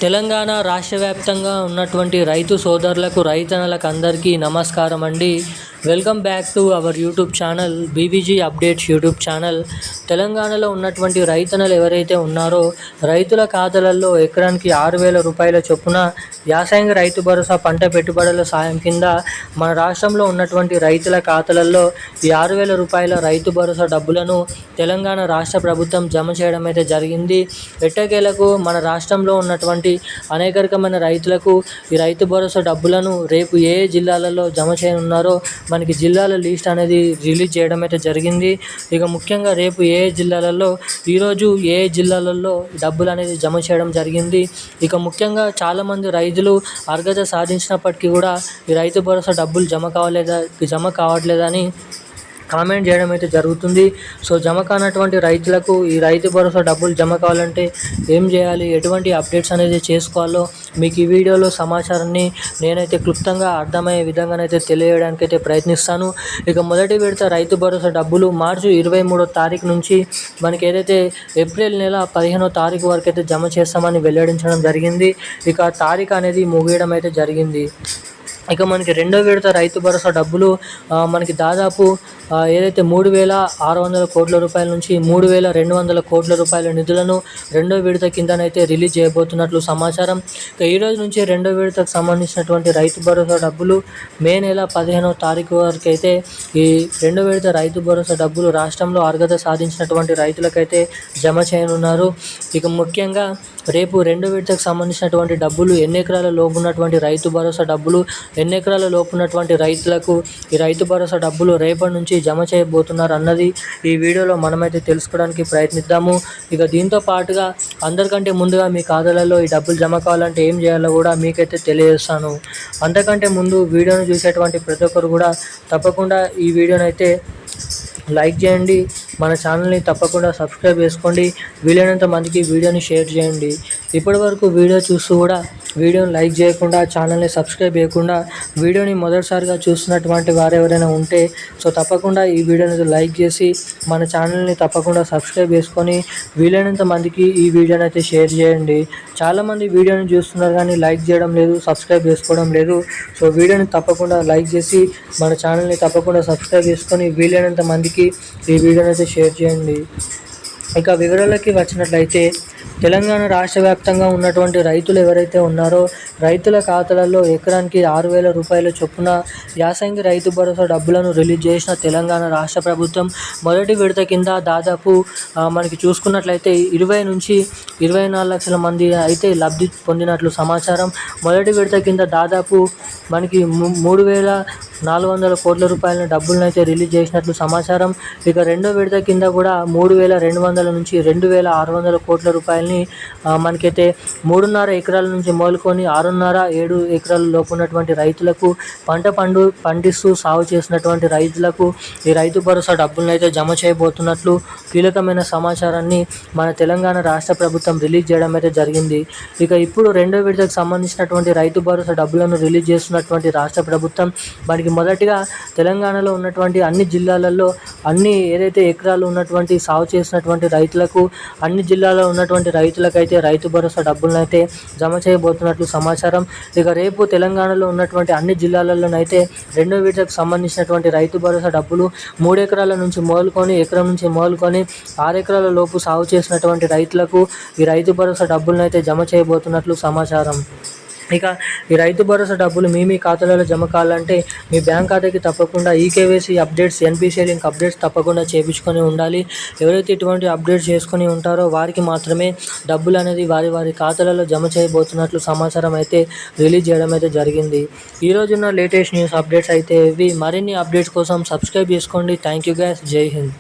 తెలంగాణ రాష్ట్ర వ్యాప్తంగా ఉన్నటువంటి రైతు సోదరులకు రైతన్నలకు అందరికీ నమస్కారం అండి. Welcome back to our YouTube channel BVG updates YouTube channel. తెలంగాణలో ఉన్నటువంటి రైతన్నలు ఎవరైతే ఉన్నారో రైతుల ఖాతాలలో ఎకరానికి 6,000 రూపాయల చొప్పున యాసంగి రైతు భరోసా పంట పెట్టుబడుల సాయం కింద మన రాష్ట్రంలో ఉన్నటువంటి రైతుల ఖాతాలలో ఈ 6,000 రూపాయల రైతు భరోసా డబ్బులను తెలంగాణ రాష్ట్ర ప్రభుత్వం జమ చేయడం అయితే జరిగింది. ఎట్టకేలకు మన రాష్ట్రంలో ఉన్నటువంటి అనేక రకమైన రైతులకు ఈ రైతు భరోసా డబ్బులను రేపు ఏ జిల్లాలలో జమ చేయనున్నారో మనకి జిల్లాల లిస్ట్ అనేది రిలీజ్ చేయడం అయితే జరిగింది. ఇక ముఖ్యంగా రేపు ఏ జిల్లాలలో ఈరోజు ఏ జిల్లాలలో డబ్బులు అనేది జమ చేయడం జరిగింది. ఇక ముఖ్యంగా చాలామంది రైతులు అర్హత సాధించినప్పటికీ కూడా ఈ రైతు భరోసా డబ్బులు జమ కావట్లేదని కామెంట్ చేయడం అయితే జరుగుతుంది. సో జమ కానటువంటి రైతులకు ఈ రైతు భరోసా డబ్బులు జమ కావాలంటే ఏం చేయాలి, ఎటువంటి అప్డేట్స్ అనేది చేసుకోవాలో మీకు ఈ వీడియోలో సమాచారాన్ని నేనైతే క్లుప్తంగా అర్థమయ్యే విధంగానైతే తెలియజేయడానికి అయితే ప్రయత్నిస్తాను. ఇక మొదటి విడత రైతు భరోసా డబ్బులు మార్చి 23వ తారీఖు నుంచి మనకి ఏదైతే ఏప్రిల్ నెల 15వ తారీఖు వరకు అయితే జమ చేస్తామని వెల్లడించడం జరిగింది. ఇక తారీఖు అనేది ముగియడం అయితే జరిగింది. ఇక మనకి రెండో విడత రైతు భరోసా డబ్బులు మనకి దాదాపు ఏదైతే 3,600 కోట్ల రూపాయల నుంచి 3,200 కోట్ల రూపాయల నిధులను రెండో విడత కిందనైతే రిలీజ్ చేయబోతున్నట్లు సమాచారం. ఇక ఈ రోజు నుంచి రెండో విడతకు సంబంధించినటువంటి రైతు భరోసా డబ్బులు మే నెల 15వ తారీఖు వరకు అయితే ఈ రెండో విడత రైతు భరోసా డబ్బులు రాష్ట్రంలో అర్హత సాధించినటువంటి రైతులకైతే జమ చేయనున్నారు. ఇక ముఖ్యంగా రేపు రెండో విడతకు సంబంధించినటువంటి డబ్బులు ఎన్ని ఎకరాల లోపు ఉన్నటువంటి రైతు భరోసా డబ్బులు ఎన్ని ఎకరాల లోపు ఉన్నటువంటి రైతులకు ఈ రైతు భరోసా డబ్బులు రేపటి నుంచి జమ చేయబోతున్నారు అన్నది ఈ వీడియోలో మనమైతే తెలుసుకోవడానికి ప్రయత్నిద్దాము. ఇక దీంతో పాటుగా అందరికంటే ముందుగా మీ ఖాతాలలో ఈ డబ్బులు జమ కావాలంటే ఏం చేయాలో కూడా మీకైతే తెలియజేస్తాను. అంతకంటే ముందు వీడియోను చూసేటువంటి ప్రతి ఒక్కరు కూడా తప్పకుండా ఈ వీడియోని అయితే లైక్ చేయండి, మన ఛానల్ని తప్పకుండా సబ్స్క్రైబ్ చేసుకోండి, వీలైనంత మందికి వీడియోని షేర్ చేయండి. ఇప్పటి వరకు వీడియో చూస్తూ కూడా వీడియోని లైక్ చేయకుండా ఛానల్ని సబ్స్క్రైబ్ చేయకుండా వీడియోని మొదటిసారిగా చూస్తున్నటువంటి వారు ఎవరైనా ఉంటే సో తప్పకుండా ఈ వీడియోని లైక్ చేసి మన ఛానల్ని తప్పకుండా సబ్స్క్రైబ్ చేసుకొని వీలైనంత మందికి ఈ వీడియోని అయితే షేర్ చేయండి. చాలామంది వీడియోని చూస్తున్నారు కానీ లైక్ చేయడం లేదు, సబ్స్క్రైబ్ చేసుకోవడం లేదు. సో వీడియోని తప్పకుండా లైక్ చేసి మన ఛానల్ని తప్పకుండా సబ్స్క్రైబ్ చేసుకొని వీలైనంత మందికి ఈ వీడియోని అయితే షేర్ చేయండి. ఇక వివరాలకి వచ్చినట్లయితే తెలంగాణ రాష్ట్ర వ్యాప్తంగా ఉన్నటువంటి రైతులు ఎవరైతే ఉన్నారో రైతుల ఖాతాలలో ఎకరానికి 6,000 రూపాయల చొప్పున యాసంగి రైతు భరోసా డబ్బులను రిలీజ్ చేసిన తెలంగాణ రాష్ట్ర ప్రభుత్వం మొదటి విడత కింద దాదాపు మనకి చూసుకున్నట్లయితే 20 నుంచి 24 లక్షల మంది అయితే లబ్ధి పొందినట్లు సమాచారం. మొదటి విడత కింద దాదాపు మనకి 3,400 కోట్ల రూపాయల డబ్బులను అయితే రిలీజ్ చేసినట్లు సమాచారం. ఇక రెండో విడత కింద కూడా 3,200 నుంచి 2,600 కోట్ల రూపాయలని మనకైతే 3.5 ఎకరాల నుంచి మొదలుకొని 6.5-7 ఎకరాల లోపు ఉన్నటువంటి రైతులకు పండిస్తూ సాగు చేసినటువంటి రైతులకు ఈ రైతు భరోసా డబ్బులను అయితే జమ చేయబోతున్నట్లు కీలకమైన సమాచారాన్ని మన తెలంగాణ రాష్ట్ర ప్రభుత్వం రిలీజ్ చేయడం అయితే జరిగింది. ఇక ఇప్పుడు రెండో విడతకు సంబంధించినటువంటి రైతు భరోసా డబ్బులను రిలీజ్ చేస్తున్నటువంటి రాష్ట్ర ప్రభుత్వం మనకి మొదటిగా తెలంగాణలో ఉన్నటువంటి అన్ని జిల్లాలలో అన్ని ఏదైతే ఎకరాలు ఉన్నటువంటి సాగు చేసినటువంటి రైతులకు అన్ని జిల్లాలో ఉన్నటువంటి రైతులకైతే రైతు భరోసా డబ్బులను అయితే జమ చేయబోతున్నట్లు సమాచారం. ఇక రేపు తెలంగాణలో ఉన్నటువంటి అన్ని జిల్లాలలోనైతే రెండో విడతకు సంబంధించినటువంటి రైతు భరోసా డబ్బులు 3 ఎకరాల నుంచి మొదలుకొని ఎకరం నుంచి మొదలుకొని 6 ఎకరాల లోపు సాగు చేసినటువంటి రైతులకు ఈ రైతు భరోసా డబ్బులను అయితే జమ చేయబోతున్నట్లు సమాచారం. ఇక ఈ రైతు భరోసా డబ్బులు మీ ఖాతాలలో జమ కావాలంటే మీ బ్యాంక్ ఖాతాకి తప్పకుండా eKYC updates, NPCI link updates తప్పకుండా చేయించుకొని ఉండాలి. ఎవరైతే ఇటువంటి అప్డేట్స్ చేసుకొని ఉంటారో వారికి మాత్రమే డబ్బులు అనేది వారి ఖాతాలలో జమ చేయబోతున్నట్లు సమాచారం అయితే రిలీజ్ చేయడం అయితే జరిగింది. ఈరోజున్న లేటెస్ట్ న్యూస్ అప్డేట్స్ అయితే ఇవి. మరిన్ని అప్డేట్స్ కోసం సబ్స్క్రైబ్ చేసుకోండి. Thank you guys. జై హింద్.